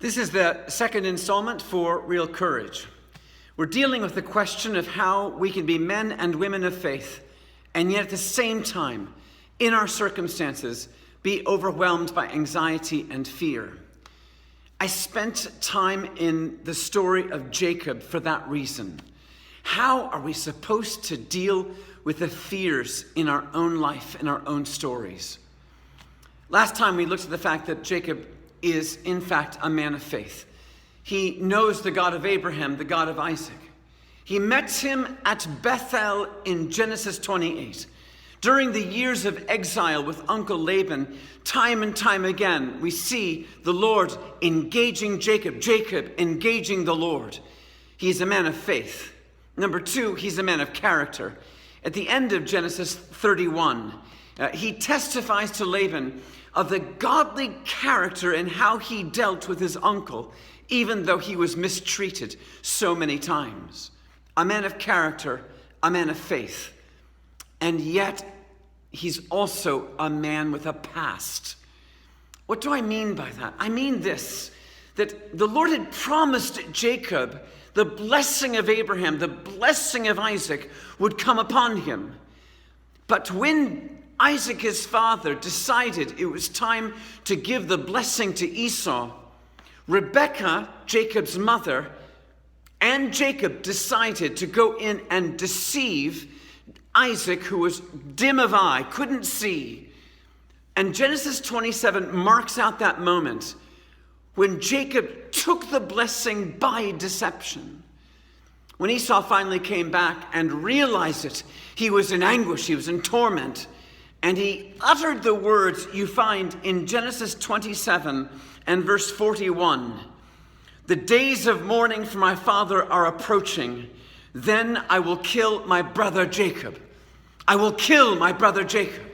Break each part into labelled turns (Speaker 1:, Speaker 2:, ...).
Speaker 1: This is the second installment for Real Courage. We're dealing with the question of how we can be men and women of faith, and yet at the same time, in our circumstances, be overwhelmed by anxiety and fear. I spent time in the story of Jacob for that reason. How are we supposed to deal with the fears in our own life, in our own stories? Last time we looked at the fact that Jacob is, in fact, a man of faith. He knows the God of Abraham, the God of Isaac. He met him at Bethel in Genesis 28. During the years of exile with Uncle Laban, time and time again, we see the Lord engaging Jacob, Jacob engaging the Lord. He's a man of faith. Number two, he's a man of character. At the end of Genesis 31, he testifies to Laban of the godly character and how he dealt with his uncle, even though he was mistreated so many times. A man of character, a man of faith. And yet, he's also a man with a past. What do I mean by that? I mean this, that the Lord had promised Jacob the blessing of Abraham, the blessing of Isaac would come upon him. But when Isaac, his father, decided it was time to give the blessing to Esau, Rebekah, Jacob's mother, and Jacob decided to go in and deceive Isaac, who was dim of eye, couldn't see. And Genesis 27 marks out that moment when Jacob took the blessing by deception. When Esau finally came back and realized it, he was in anguish, he was in torment. And he uttered the words you find in Genesis 27 and verse 41. The days of mourning for my father are approaching. Then I will kill my brother Jacob. I will kill my brother Jacob.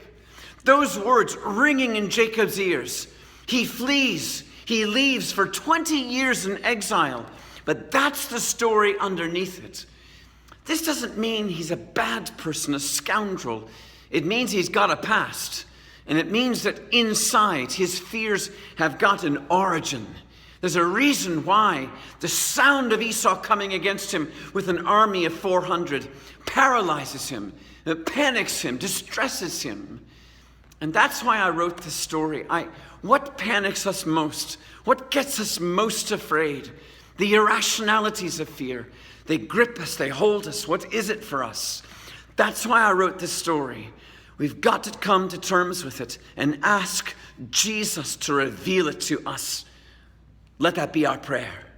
Speaker 1: Those words ringing in Jacob's ears. He flees. He leaves for 20 years in exile. But that's the story underneath it. This doesn't mean he's a bad person, a scoundrel. It means he's got a past. And it means that inside his fears have got an origin. There's a reason why the sound of Esau coming against him with an army of 400 paralyzes him, panics him, distresses him. And that's why I wrote this story. What panics us most? What gets us most afraid? The irrationalities of fear. They grip us, they hold us. What is it for us? That's why I wrote this story. We've got to come to terms with it and ask Jesus to reveal it to us. Let that be our prayer.